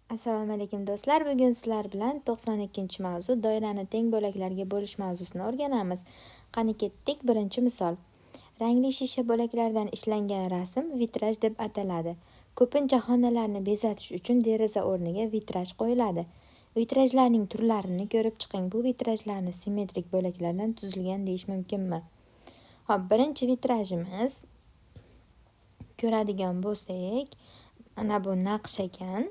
Assalomu alaykum do'stlar. Bugun sizlar bilan 92-mavzu doirani teng bo'laklarga bo'lish mavzusini o'rganamiz. Qani ketdik. Birinchi misol. Rangli shisha bo'laklaridan ishlangan rasm vitraj deb ataladi. Ko'pincha xonalarni bezatish uchun deraza o'rniga vitraj qo'yiladi. Vitrajlarning turlarini ko'rib chiqing. Bu vitrajlarni simmetrik bo'laklardan tuzilgan deyish mumkinmi? Hop, birinchi vitrajimiz ko'radigan bo'lsak, mana bu naqsh ekan.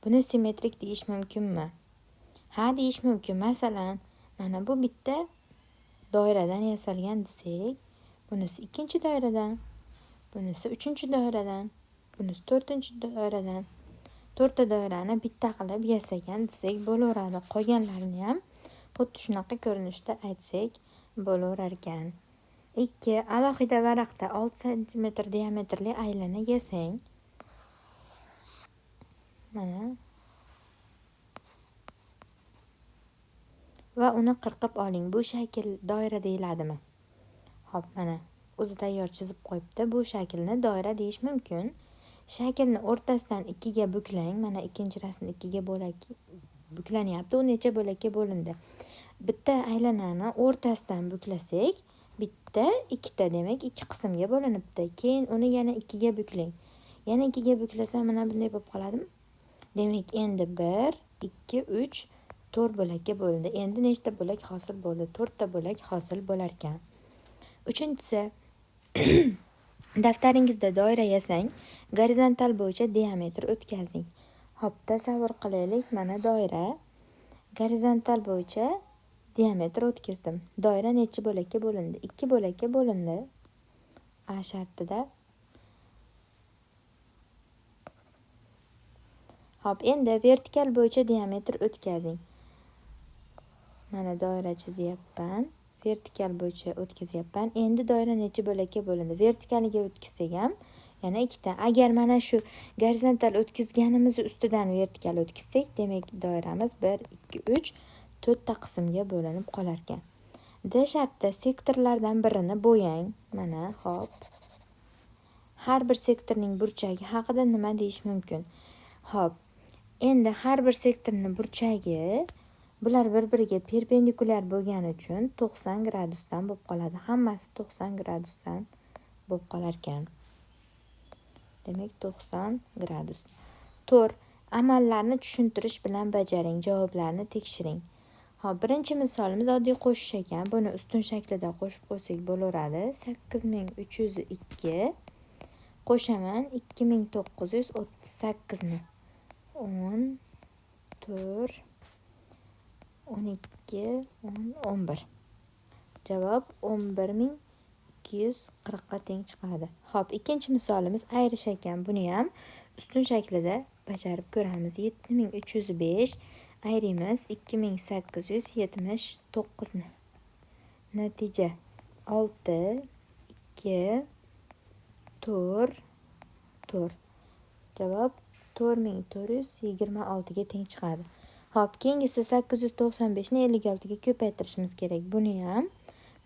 Buni simmetrik deyish mumkinmi? Ha, deyish mumkin. Masalan, mana bu bitta doiradan yasalgan desak, bunisi ikkinchi doiradan, bunisi uchinchi doiradan, bunisi to'rtinchi doiradan. To'rtta doirani bitta qilib yasagan desak bo'laveradi. Qolganlarini ham xuddi shunaqa ko'rinishda aytsak bo'laverar ekan. Ikki alohida varaqda 6 cm diametrli aylana yasang. Mana va uni qirqib oling. Bu shakl doira deyiladimi? Xo'p, mana o'zi tayyor chizib qo'yibdi. Bu shaklni doira deyish mumkin. Shaklni o'rtasidan ikkiga buklang. Mana ikkinchi rasm ikkiga buklanyapti. U necha bo'lakka bo'lindi? Bitta aylanani o'rtasidan buklasak, bitta ikkita, demak ikki qismga bo'linibdi. Keyin uni yana ikkiga buklang. Yana ikkiga buklasam mana bunday bo'lib qoladimi? Demak, endi 1, 2, 3, 4 bo'lakka bo'lindi. Endi nechta bo'lak hosil bo'ldi? 4 ta bo'lak hosil bo'lar ekan. Uchinchisi, daftaringizda doira yasang, gorizontal bo'yicha diametr o'tkazing. Hop, tasavvur qilaylik, mana doira gorizontal bo'yicha diametr o'tkazdim. Doira necha bo'lakka bo'lindi? 2 bo'lakka bo'lindi. A shartida. Hop, endi vertikal bo'yicha diametr o'tkazing. Mana doira chizyapman. Vertikal bo'yicha o'tkazyapman. Endi doira necha bo'lakka bo'lindi? Vertikaliga o'tkazsak ham yana ikkita. Agar mana shu gorizontal o'tkazganimiz ustidan vertikal o'tkazsak, demak doiramiz 1, 2, 3, 4 ta qismga bo'linib qolar ekan. D shartda sektorlardan birini bo'yang. Mana, hop. Har bir sektorning burchagi haqida nima deyish mumkin? Hop. Endi har bir sektorning burchagi bular bir-biriga perpendikulyar bo'lgani uchun 90 gradusdan bo'lib qoladi. Hammasi 90 gradusdan bo'lib qolar ekan. Demak 90 gradus. 4. Amallarni tushuntirish bilan bajaring, javoblarni tekshiring. Hop, birinchi misolimiz oddiy qo'shish ekan. Buni ustun shaklida qo'shib qo'ysak bo'laveradi. 8302 qo'shaman 2938 ni. 10, 4, 12, 10, 11. Javob 11240 ga teng chiqadi. Xo'p, ikkinchi misolimiz ayrish ekan. Buni ham ustun shaklida bajarib ko'ramiz. 7305 ayrimiz 2879 ni. Natija 6, 2, 4, 4. Javob 4426 ga teng chiqadi. Hop, keyingisi 895 ni 56 ga ko'paytirishimiz kerak. Buni ham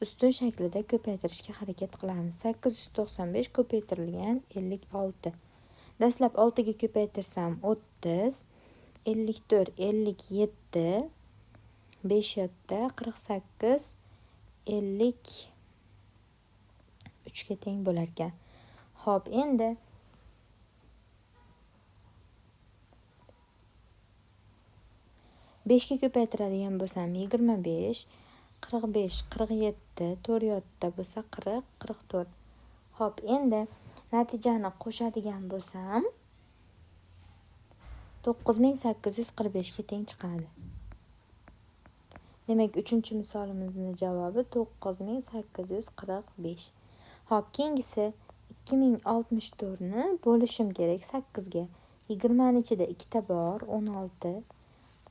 ustun shaklida ko'paytirishga harakat qilamiz. 895 ko'paytirilgan 56. Dastlab 6 ga ko'paytirsam 30, 54, 57, 5 yotta 48, 53 ga teng bo'lar ekan. Hop, endi 5 ga ko'paytiradigan bo'lsam 25, 45, 47, 4 yotta bo'lsa 40, 44. Hop, endi natijani qo'shadigan bo'lsam 9845 ga teng chiqadi. Demak, uchinchi misolimizning javobi 9845. Hop, keyingisi 2064 ni bo'lishim kerak 8 ga. 20 ni ichida 2 ta bor, 16,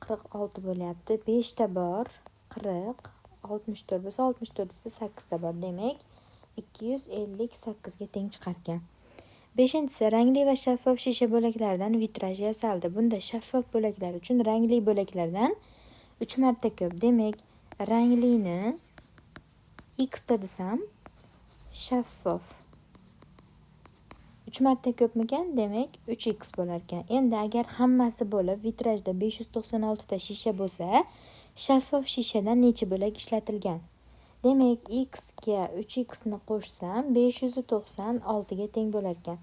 46 bo'lyapti. 5 ta bor, 40, 64 bo'lsa 64 ida 8 ta bor. Demak, 258 ga teng chiqar ekan. Beshinchisi, rangli va shaffof shisha bo'laklaridan vitraj yasaldi. Bunda shaffof bo'laklar uchun rangli bo'laklardan 3 marta ko'p. Demak, ranglini x ta desam, shaffof 3 marta ko'pmikan? Demak 3x bo'lar ekan. Endi agar hammasi bo'lib vitrajda 596 ta shisha bo'lsa, shaffof shishadan necha bo'lak ishlatilgan? Demak, x ga 3x ni qo'shsam 596 ga teng bo'lar ekan.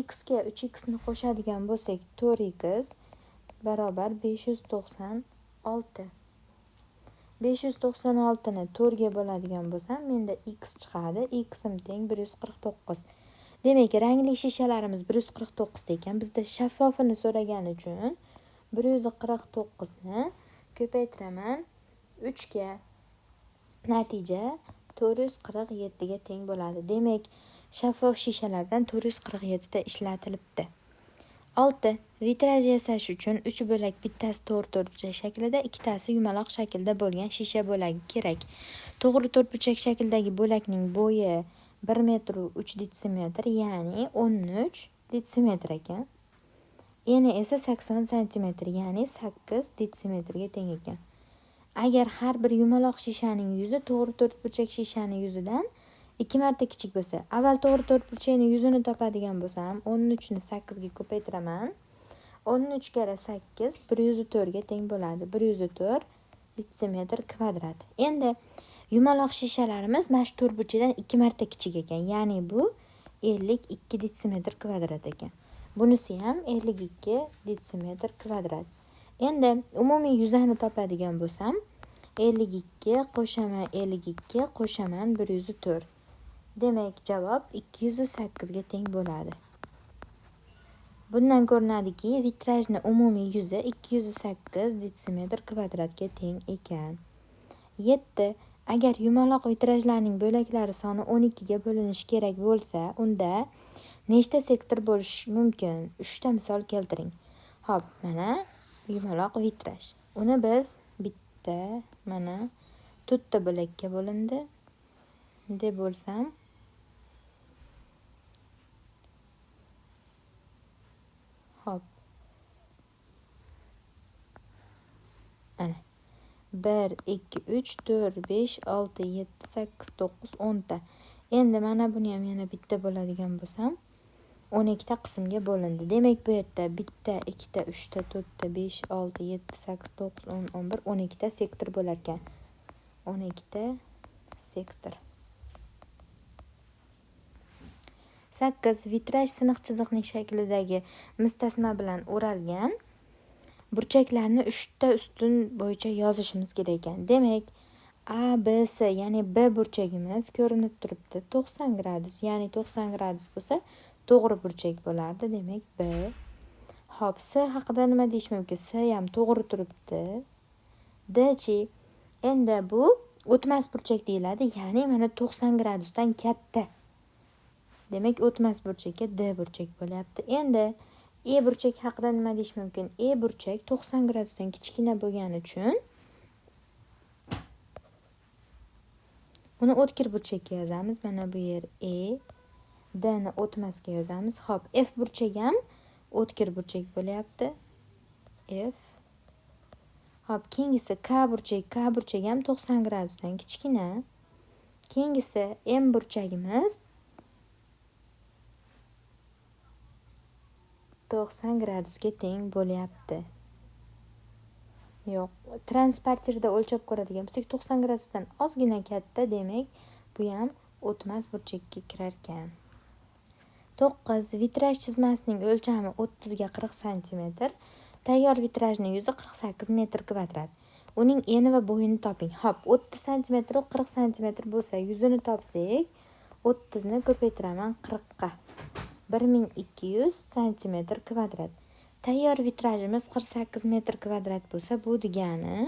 X ga 3x ni qo'shadigan bo'lsak, 4x barobar 596. 596 ni 4 ga bo'ladigan bo'lsam, menda x chiqadi. X teng 149. Demak, rangli shishalarimiz 149 ekan. Bizda shaffofini so'ragani uchun 149 ni ko'paytiraman 3 ga. Natija 447 ga teng bo'ladi. Demak, shaffof shishalardan 447 ta ishlatilibdi. 6. Vitraj yasash uchun 3 bo'lak, bittasi to'g'ri to'rtburchak shaklida, ikkitasi yumaloq shaklda bo'lgan shisha bo'lagi kerak. To'g'ri to'rtburchak shakldagi bo'lakning bo'yi 1 metr 3 detsimetr, ya'ni 13 detsimetr ekan. Eni esa 80 santimetr, ya'ni 8 detsimetrga teng ekan. Agar har bir yumaloq shishaning yuzi to'g'ri to'rtburchak shishaning yuzidan 2 marta kichik bo'lsa, avval to'g'ri to'rtburchakning yuzini topadigan bo'lsam, 13 ni 8 ga ko'paytiraman. 13 kara 8 104 ga teng bo'ladi. 104 detsimetr kvadrat. Endi yumaloq shishalarimiz mana shu to'rtburchakdan 2 marta kichik ekan. Ya'ni bu 52 detsimetr kvadrat ekan. Bunisi ham 52 detsimetr kvadrat. Endi umumiy yuzani topadigan bo'lsam, 52 qo'shaman 52 qo'shaman 104. Demak, javob 208 ga teng bo'ladi. Bundan ko'rinadiki, vitrajni umumiy yuzi 208 detsimetr kvadratga teng ekan. 7. Agar yumaloq vitrajlarning bo'laklari soni 12 ga bo'linishi kerak bo'lsa, unda nechta sektor bo'lishi mumkin? 3 ta misol keltiring. Xo'p, mana yumaloq vitraj. Uni biz bitta mana 4 ta bo'lakka bo'lindi deb bo'lsam, hop. Ana 1 2 3 4 5 6 7 8 9 10 ta. Endi mana buni ham yana bitta bo'ladigan bo'lsam, 12 ta qismga bo'lindi. Demak, bu yerda bitta, 2 ta, 3 ta, 4 ta, 5 6 7 8 9 10 11 12 ta sektor bo'lar ekan. 12 ta sektor. 8. Vitraj siniq chiziqning shaklidagi mustasma bilan o'ralgan burchaklarni 3 ta ustun bo'yicha yozishimiz kerak ekan. Demak, A, B, C, ya'ni B burchagimiz ko'rinib turibdi 90 gradus, ya'ni 90 gradus bo'lsa, to'g'ri burchak bo'lardi. Demak, B. Xo'p, C haqida nima deyish mumkin? C ham to'g'ri turibdi. D-chi? Endi bu o'tmas burchak deyiladi, ya'ni mana 90 gradusdan katta. Demak, o'tmas burchakka D burchak bo'lyapti. Endi E burchak haqida nima deyish mumkin? E burchak 90 gradusdan kichkina bo'lgani uchun buni o'tkir burchakka yozamiz. Mana bu yer E, D ni o'tmasga yozamiz. Xo'p, F burchak ham o'tkir burchak bo'lyapti. F. Xo'p, keyingisi K burchak ham 90 gradusdan kichkina. Keyingisi M burchagimiz 90 gradusga teng bo'lyapti. Yo'q, transporterda o'lchab ko'radigan bo'lsak 90 gradusdan ozgina katta, demak, bu ham o'tmas burchakka kirar ekan. 9. Vitraj chizmasining o'lchami 30 ga 40 santimetr. Tayyor vitrajning yuzi 48 metr kvadrat. Uning eni va bo'yini toping. Xo'p, 30 santimetr 40 santimetr bo'lsa, yuzini topsak, 30 ni ko'paytiraman 40 ga. 1200 santimetr kvadrat. Tayyor vitrajimiz 48 metr kvadrat bo'lsa, bu degani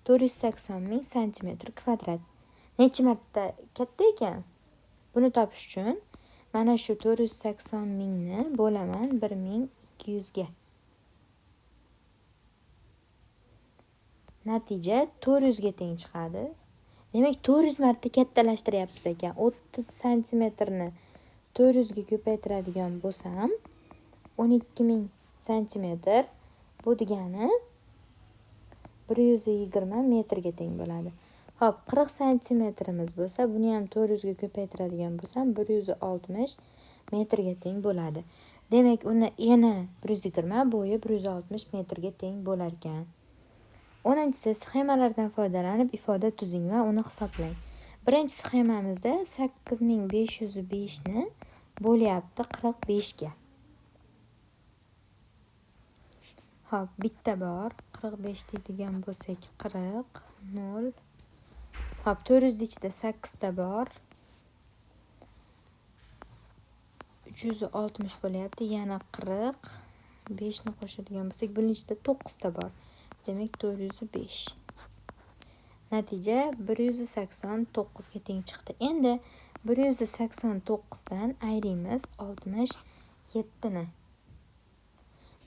480 ming santimetr kvadrat. Necha marta katta ekan? Buni topish uchun mana shu 480 mingni bo'laman 1200 ga. Natija 400 ga teng chiqadi. Demak, 400 marta kattalashtiryapmiz ekan. 30 santimetrni 400 ga ko'paytiradigan bo'lsam, 12000 santimetr, bu degani 120 metrga teng bo'ladi. Xo'p, 40 santimetrimiz bo'lsa, buni ham 400 ga ko'paytiradigan bo'lsam, 160 metrga teng bo'ladi. Demak, uni eni 120, bo'yi 160 metrga teng bo'lar ekan. 10-si sxemalardan foydalanib ifoda tuzing va uni hisoblang. Birinchi sxemamizda 8505 ni bo'lyapti 45 ga. Xo'p, bitta bor. 45 deydigan bo'lsak 40 0. Xo'p, 400 ichida 8 ta bor. 360 bo'lyapti. Yana 45 ni qo'shadigan bo'lsak, buning ichida 9 ta bor. Demak, 405. Natija 189 ga teng chiqdi. Endi 189 dan ayrimiz 67 ni.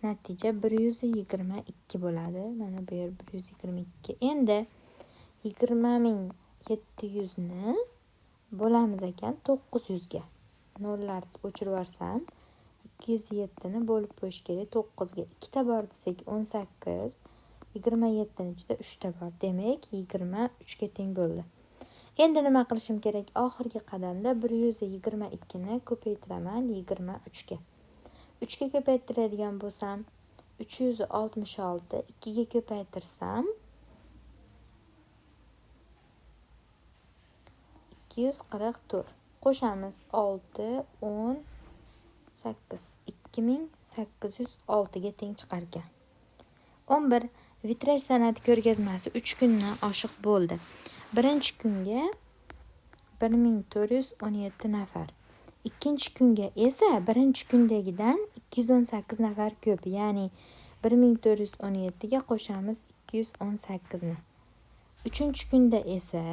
Natija 122 bo'ladi. Mana bu yer 122. Endi 20700 ni bo'lamiz ekan 900 ga. Nollarni o'chirib yuborsam 207 ni bo'lib qo'yish kerak 9 ga. 2 ta bor desak 18. 27 ni ichida 3 ta bor. Demak, 23 ga teng bo'ldi. Endi nima qilishim kerak? Oxirgi qadamda 122 ni ko'paytiraman 23 ga. 3 ga ko'paytiradigan bo'lsam 366 2 ga ko'paytirsam 244. Qo'shamiz 6 10 8 2806 ga teng chiqar ekan. 11. Vitraj san'ati ko'rgazmasi 3 kundan oshiq bo'ldi. Birinchi kunga 1417 nafar. Ikkinchi kunga esa birinchi kundagidan 218 nafar ko'p, ya'ni 1417 ga qo'shamiz 218 ni. Uchinchi kunda esa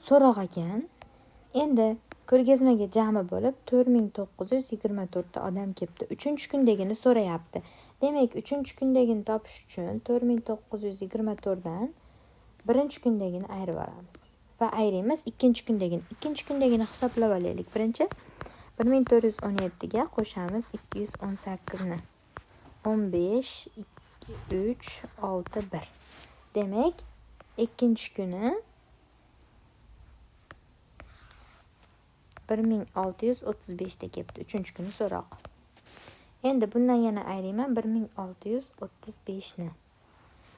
so'roq ekan. Endi ko'rgazmaga jami bo'lib 4924 ta odam kelibdi. Uchinchi kundagini so'rayapti. Demak, uchinchi kundagini topish uchun 4924 dan birinchi kundagini ayirib olamiz. Va ayrimiz ikkinchi kundagini. Ikkinchi kundagini hisoblab olaylik. Birinchi 1417 ga qo'shamiz 218 ni. 15 2 3 6 1. Demak, ikkinchi kuni 1635 ta kelibdi. Uchinchi kuni so'roq. Endi bundan yana ayrayman 1635 ni.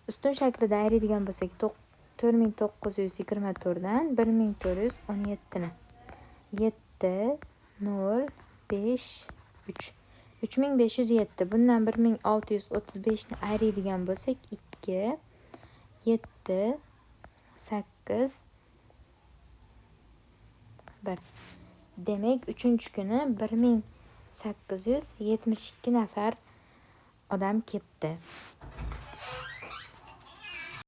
Ustun shaklida ayraydigan bo'lsak 4924 dan 1417 ni. 7 0 5 3 3507. Bundan 1635 ni ayraydigan bo'lsak 2 7 8 1. Demak, 3-kuni 1872 nafar odam kelibdi.